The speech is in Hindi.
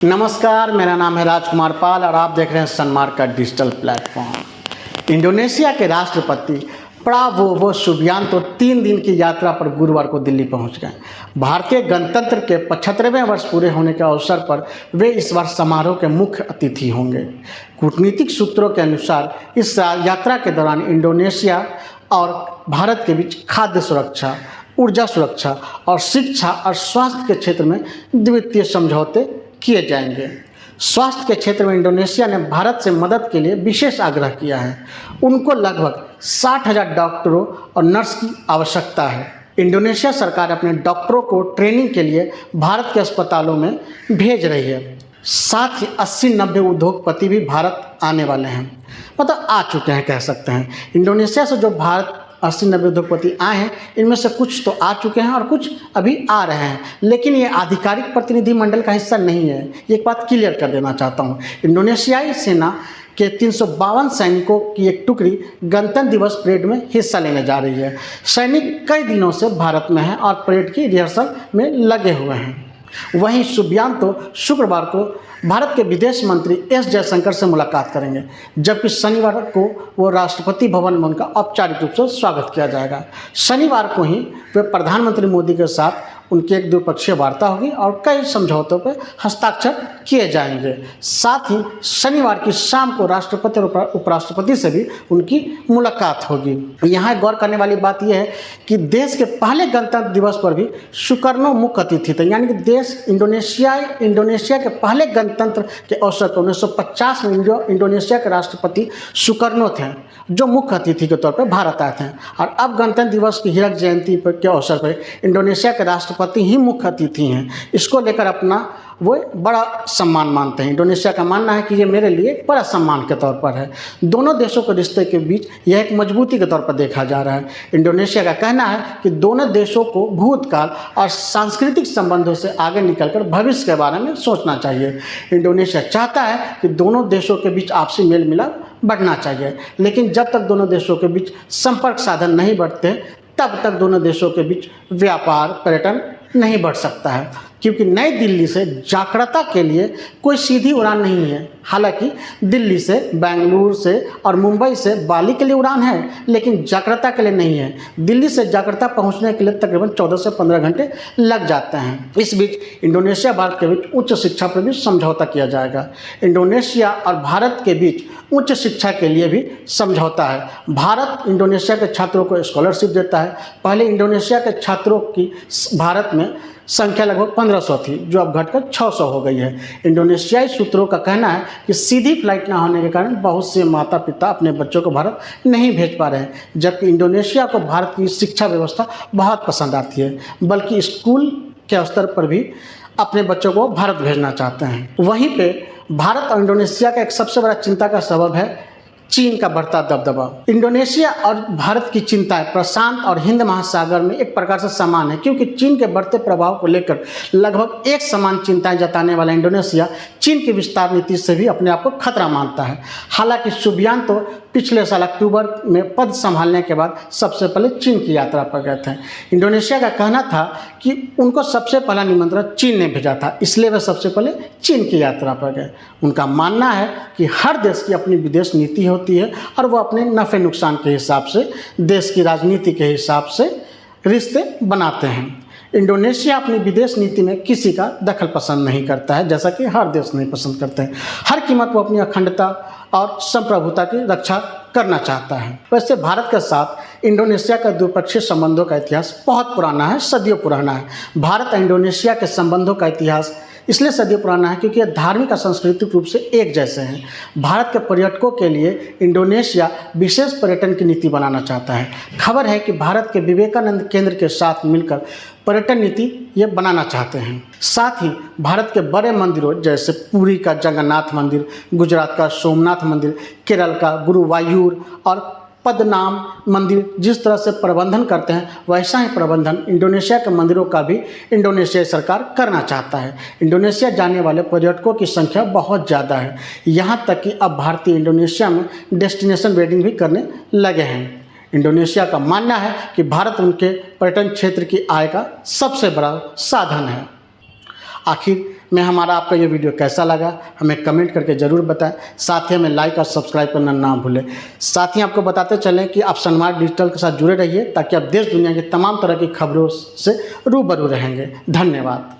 नमस्कार, मेरा नाम है राजकुमार पाल और आप देख रहे हैं सनमार्ग का डिजिटल प्लेटफॉर्म। इंडोनेशिया के राष्ट्रपति प्राबोवो सुबियांतो 3 दिन की यात्रा पर गुरुवार को दिल्ली पहुंच गए। भारतीय गणतंत्र के 75वें वर्ष पूरे होने के अवसर पर वे इस वर्ष समारोह के मुख्य अतिथि होंगे। कूटनीतिक सूत्रों के अनुसार इस यात्रा के दौरान इंडोनेशिया और भारत के बीच खाद्य सुरक्षा, ऊर्जा सुरक्षा और शिक्षा और स्वास्थ्य के क्षेत्र में द्विपक्षीय समझौते किए जाएंगे। स्वास्थ्य के क्षेत्र में इंडोनेशिया ने भारत से मदद के लिए विशेष आग्रह किया है। उनको लगभग 60,000 डॉक्टरों और नर्स की आवश्यकता है। इंडोनेशिया सरकार अपने डॉक्टरों को ट्रेनिंग के लिए भारत के अस्पतालों में भेज रही है। साथ ही 80-90 उद्योगपति भी भारत आने वाले हैं, मतलब आ चुके हैं कह सकते हैं। इंडोनेशिया से जो भारत 80-90 उद्योगपति आए हैं, इनमें से कुछ तो आ चुके हैं और कुछ अभी आ रहे हैं, लेकिन ये आधिकारिक प्रतिनिधिमंडल का हिस्सा नहीं है। ये एक बात क्लियर कर देना चाहता हूँ। इंडोनेशियाई सेना के 352 सैनिकों की एक टुकड़ी गणतंत्र दिवस परेड में हिस्सा लेने जा रही है। सैनिक कई दिनों से भारत में हैं और परेड की रिहर्सल में लगे हुए हैं। वहीं सुबियांतो शुक्रवार को भारत के विदेश मंत्री एस जयशंकर से मुलाकात करेंगे, जबकि शनिवार को वो राष्ट्रपति भवन में उनका औपचारिक रूप से स्वागत किया जाएगा। शनिवार को ही वे प्रधानमंत्री मोदी के साथ उनकी एक द्विपक्षीय वार्ता होगी और कई समझौतों पर हस्ताक्षर किए जाएंगे। साथ ही शनिवार की शाम को राष्ट्रपति और उपराष्ट्रपति से भी उनकी मुलाकात होगी। यहाँ गौर करने वाली बात यह है कि देश के पहले गणतंत्र दिवस पर भी सुकर्नो मुख्य अतिथि थे, यानी कि देश इंडोनेशिया के पहले गणतंत्र के अवसर पर 1950 में इंडोनेशिया के राष्ट्रपति सुकर्नो थे, जो मुख्य अतिथि के तौर पर भारत आए थे। और अब गणतंत्र दिवस की हीरक जयंती के अवसर पर इंडोनेशिया के राष्ट्रपति ही मुख्य अतिथि हैं। इसको लेकर अपना वो बड़ा सम्मान मानते हैं। इंडोनेशिया का मानना है कि ये मेरे लिए बड़ा सम्मान के तौर पर है। दोनों देशों के रिश्ते के बीच यह एक मजबूती के तौर पर देखा जा रहा है। इंडोनेशिया का कहना है कि दोनों देशों को भूतकाल और सांस्कृतिक संबंधों से आगे निकलकर भविष्य के बारे में सोचना चाहिए। इंडोनेशिया चाहता है कि दोनों देशों के बीच आपसी मेल मिलाप बढ़ना चाहिए, लेकिन जब तक दोनों देशों के बीच संपर्क साधन नहीं बढ़ते, तब तक दोनों देशों के बीच व्यापार, पर्यटन नहीं बढ़ सकता है। क्योंकि नई दिल्ली से जाकार्ता के लिए कोई सीधी उड़ान नहीं है। हालांकि दिल्ली से, बेंगलुरु से और मुंबई से बाली के लिए उड़ान है, लेकिन जाकार्ता के लिए नहीं है। दिल्ली से जाकार्ता पहुंचने के लिए तकरीबन 14 से 15 घंटे लग जाते हैं। इस बीच इंडोनेशिया भारत के बीच उच्च शिक्षा पर भी समझौता किया जाएगा। इंडोनेशिया और भारत के बीच उच्च शिक्षा के लिए भी समझौता है। भारत इंडोनेशिया के छात्रों को स्कॉलरशिप देता है। पहले इंडोनेशिया के छात्रों की भारत में संख्या लगभग 1500 थी, जो अब घटकर 600 हो गई है। इंडोनेशियाई सूत्रों का कहना है कि सीधी फ्लाइट न होने के कारण बहुत से माता पिता अपने बच्चों को भारत नहीं भेज पा रहे हैं, जबकि इंडोनेशिया को भारत की शिक्षा व्यवस्था बहुत पसंद आती है, बल्कि स्कूल के स्तर पर भी अपने बच्चों को भारत भेजना चाहते हैं। वहीं पे भारत और इंडोनेशिया का एक सबसे बड़ा चिंता का सबब है चीन का बढ़ता दबदबा। इंडोनेशिया और भारत की चिंताएं प्रशांत और हिंद महासागर में एक प्रकार से समान है, क्योंकि चीन के बढ़ते प्रभाव को लेकर लगभग एक समान चिंताएं जताने वाला इंडोनेशिया चीन की विस्तार नीति से भी अपने आप को खतरा मानता है। हालांकि सुबियांतो पिछले साल अक्टूबर में पद संभालने के बाद सबसे पहले चीन की यात्रा पर गए थे। इंडोनेशिया का कहना था कि उनको सबसे पहला निमंत्रण चीन ने भेजा था, इसलिए वे सबसे पहले चीन की यात्रा पर गए। उनका मानना है कि हर देश की अपनी विदेश नीति होती है और वो अपने नफ़े नुकसान के हिसाब से, देश की राजनीति के हिसाब से रिश्ते बनाते हैं। इंडोनेशिया अपनी विदेश नीति में किसी का दखल पसंद नहीं करता है, जैसा कि हर देश नहीं पसंद करते हैं। हर कीमत वो अपनी अखंडता और संप्रभुता की रक्षा करना चाहता है। वैसे भारत के साथ इंडोनेशिया का द्विपक्षीय संबंधों का इतिहास बहुत पुराना है, सदियों पुराना है। भारत और इंडोनेशिया के संबंधों का इतिहास इसलिए सदियों पुराना है क्योंकि यह धार्मिक और सांस्कृतिक रूप से एक जैसे हैं। भारत के पर्यटकों के लिए इंडोनेशिया विशेष पर्यटन की नीति बनाना चाहता है। खबर है कि भारत के विवेकानंद केंद्र के साथ मिलकर पर्यटन नीति ये बनाना चाहते हैं। साथ ही भारत के बड़े मंदिरों जैसे पुरी का जगन्नाथ मंदिर, गुजरात का सोमनाथ मंदिर, केरल का गुरुवायूर और पद्मनाभ मंदिर जिस तरह से प्रबंधन करते हैं, वैसा ही प्रबंधन इंडोनेशिया के मंदिरों का भी इंडोनेशियाई सरकार करना चाहता है। इंडोनेशिया जाने वाले पर्यटकों की संख्या बहुत ज़्यादा है, यहाँ तक कि अब भारतीय इंडोनेशिया में डेस्टिनेशन वेडिंग भी करने लगे हैं। इंडोनेशिया का मानना है कि भारत उनके पर्यटन क्षेत्र की आय का सबसे बड़ा साधन है। आखिर में हमारा आपका ये वीडियो कैसा लगा हमें कमेंट करके ज़रूर बताएं। साथ ही हमें लाइक और सब्सक्राइब करना ना भूलें। साथ ही आपको बताते चलें कि आप सनमार्क डिजिटल के साथ जुड़े रहिए ताकि आप देश दुनिया की तमाम तरह की खबरों से रूबरू रहेंगे। धन्यवाद।